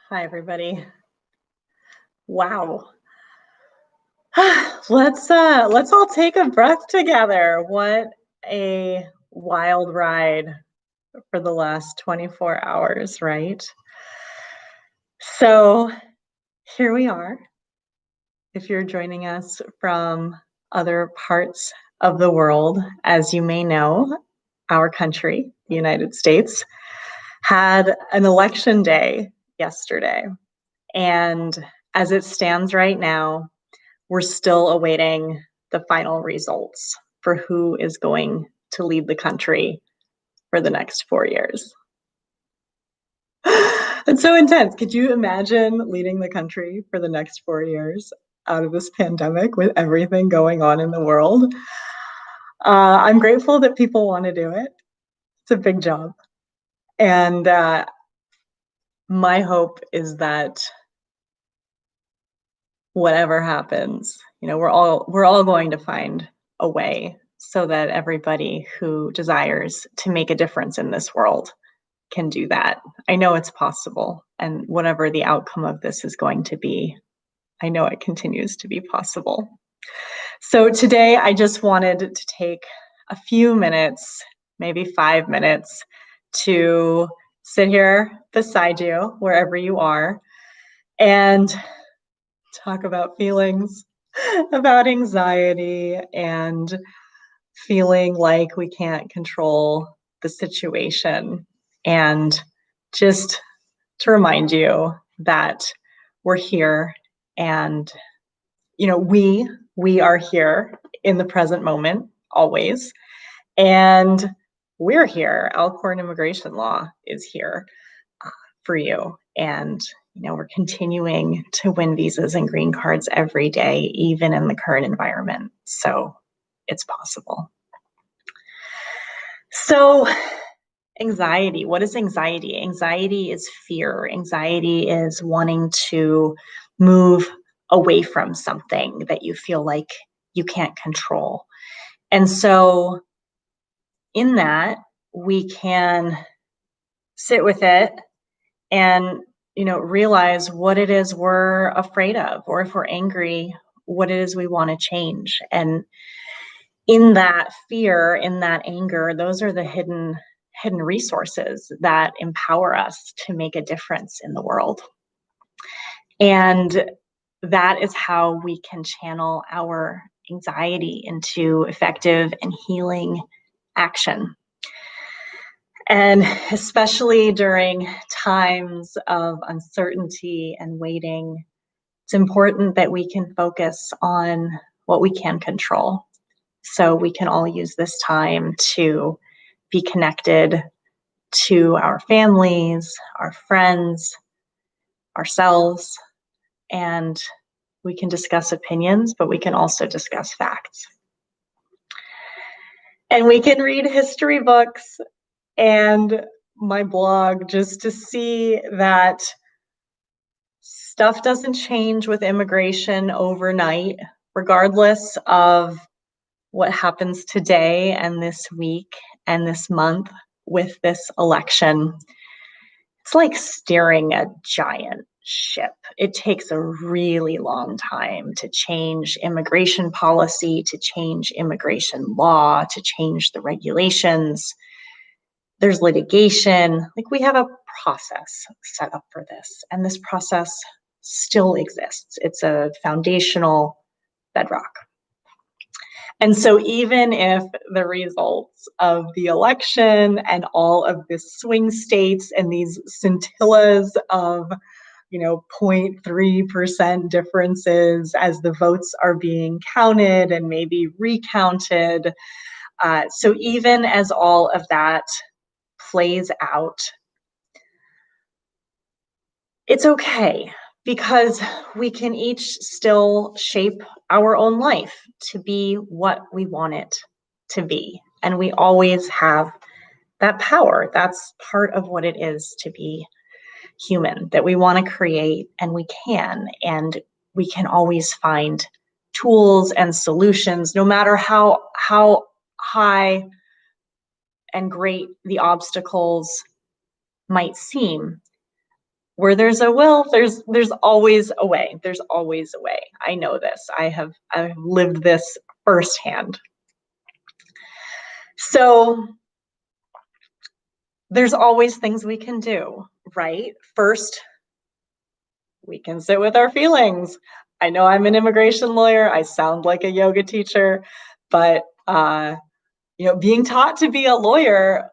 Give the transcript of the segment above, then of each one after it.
Hi, everybody. Wow. Let's all take a breath together. What a wild ride for the last 24 hours, right? So here we are. If you're joining us from other parts of the world, as you may know, our country, the United States, had an election day yesterday. And as it stands right now, we're still awaiting the final results for who is going to lead the country for the next 4 years. It's so intense. Could you imagine leading the country for the next 4 years out of this pandemic with everything going on in the world? I'm grateful that people want to do it. It's a big job. And my hope is that whatever happens, we're all going to find a way so that everybody who desires to make a difference in this world can do that. I know it's possible, and whatever the outcome of this is going to be, I know it continues to be possible. So today I just wanted to take a few minutes, maybe 5 minutes, to sit here beside you wherever you are and talk about feelings, about anxiety, and feeling like we can't control the situation. And just to remind you that we're here, and we are here in the present moment always, and we're here. Alcorn Immigration Law is here for you, and we're continuing to win visas and green cards every day, even in the current environment. So it's possible. So anxiety, what is anxiety? Anxiety is fear. Anxiety is wanting to move away from something that you feel like you can't control. And so in that, we can sit with it and realize what it is we're afraid of, or if we're angry, what it is we want to change. And in that fear, in that anger, those are the hidden resources that empower us to make a difference in the world. And that is how we can channel our anxiety into effective and healing action. And especially during times of uncertainty and waiting, it's important that we can focus on what we can control. So we can all use this time to be connected to our families, our friends, ourselves, and we can discuss opinions, but we can also discuss facts. And we can read history books and my blog just to see that stuff doesn't change with immigration overnight, regardless of what happens today and this week and this month with this election. It's like steering a giant ship. It takes a really long time to change immigration policy, to change immigration law, to change the regulations. There's litigation. Like, we have a process set up for this, and this process still exists. It's a foundational bedrock. And so even if the results of the election and all of the swing states and these scintillas of 0.3% differences as the votes are being counted and maybe recounted, so even as all of that plays out, it's okay, because we can each still shape our own life to be what we want it to be. And we always have that power. That's part of what it is to be human, that we want to create, and we can. And we can always find tools and solutions, no matter how high and great the obstacles might seem. where there's a will, there's always a way. There's always a way. I know this. I've lived this firsthand. So there's always things we can do, right? First, we can sit with our feelings. I know I'm an immigration lawyer. I sound like a yoga teacher, but being taught to be a lawyer,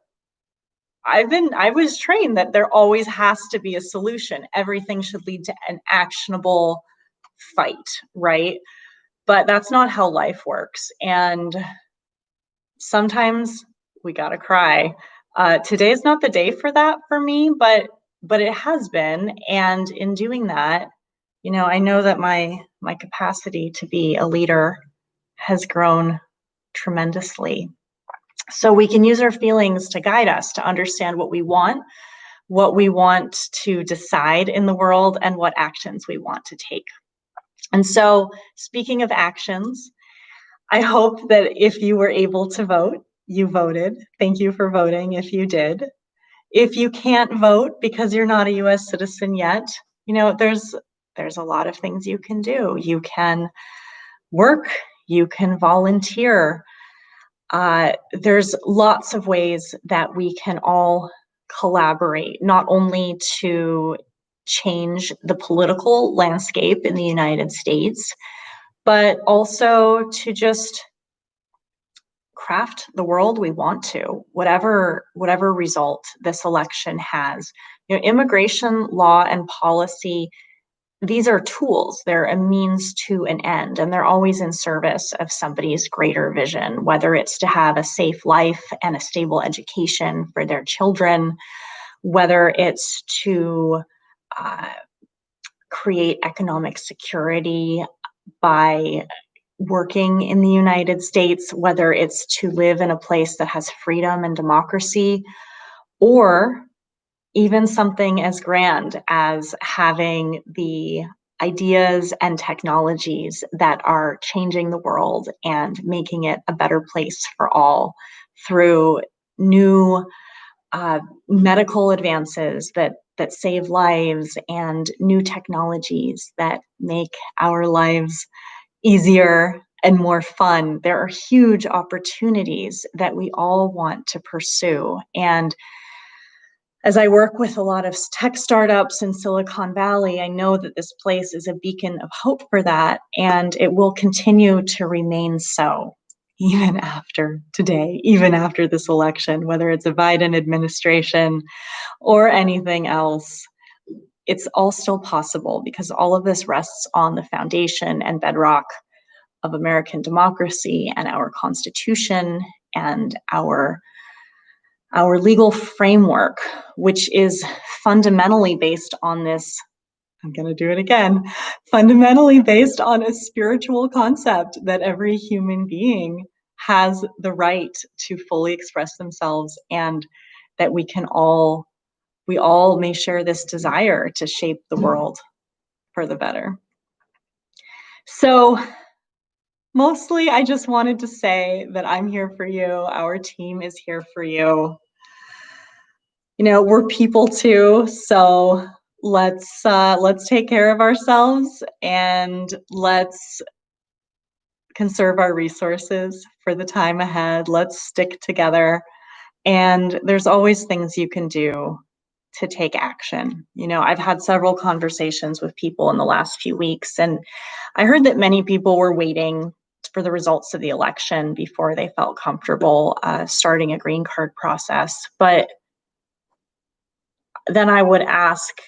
I was trained that there always has to be a solution. Everything should lead to an actionable fight, right? But that's not how life works. And sometimes we gotta cry. Today is not the day for that for me, but it has been. And in doing that, I know that my capacity to be a leader has grown tremendously. So we can use our feelings to guide us, to understand what we want to decide in the world, and what actions we want to take. And so, speaking of actions, I hope that if you were able to vote, you voted. Thank you for voting if you did. If you can't vote because you're not a US citizen yet, there's a lot of things you can do. You can work, you can volunteer. There's lots of ways that we can all collaborate, not only to change the political landscape in the United States, but also to just craft the world we want to, whatever result this election has. Immigration law and policy, these are tools. They're a means to an end, and they're always in service of somebody's greater vision, whether it's to have a safe life and a stable education for their children, whether it's to create economic security by working in the United States, whether it's to live in a place that has freedom and democracy, or even something as grand as having the ideas and technologies that are changing the world and making it a better place for all through new medical advances that save lives, and new technologies that make our lives easier and more fun. There are huge opportunities that we all want to pursue. And as I work with a lot of tech startups in Silicon Valley, I know that this place is a beacon of hope for that, and it will continue to remain so even after today, even after this election, whether it's a Biden administration or anything else. It's all still possible because all of this rests on the foundation and bedrock of American democracy and our Constitution and our legal framework, which is fundamentally based on this, I'm going to do it again, fundamentally based on a spiritual concept that every human being has the right to fully express themselves, and that we all may share this desire to shape the world for the better. So mostly, I just wanted to say that I'm here for you. Our team is here for you. We're people too, so let's take care of ourselves, and let's conserve our resources for the time ahead. Let's stick together, and there's always things you can do to take action. I've had several conversations with people in the last few weeks, and I heard that many people were waiting for the results of the election before they felt comfortable starting a green card process. But then I would ask,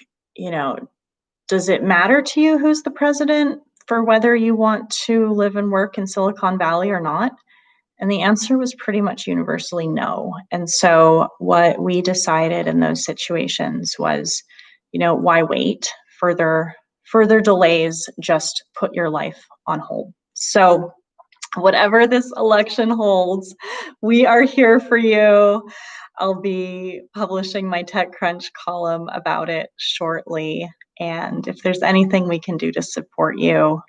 does it matter to you who's the president for whether you want to live and work in Silicon Valley or not? And the answer was pretty much universally no. And so what we decided in those situations was, why wait? Further delays just put your life on hold. So whatever this election holds, we are here for you. I'll be publishing my TechCrunch column about it shortly. And if there's anything we can do to support you,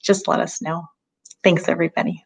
just let us know. Thanks, everybody.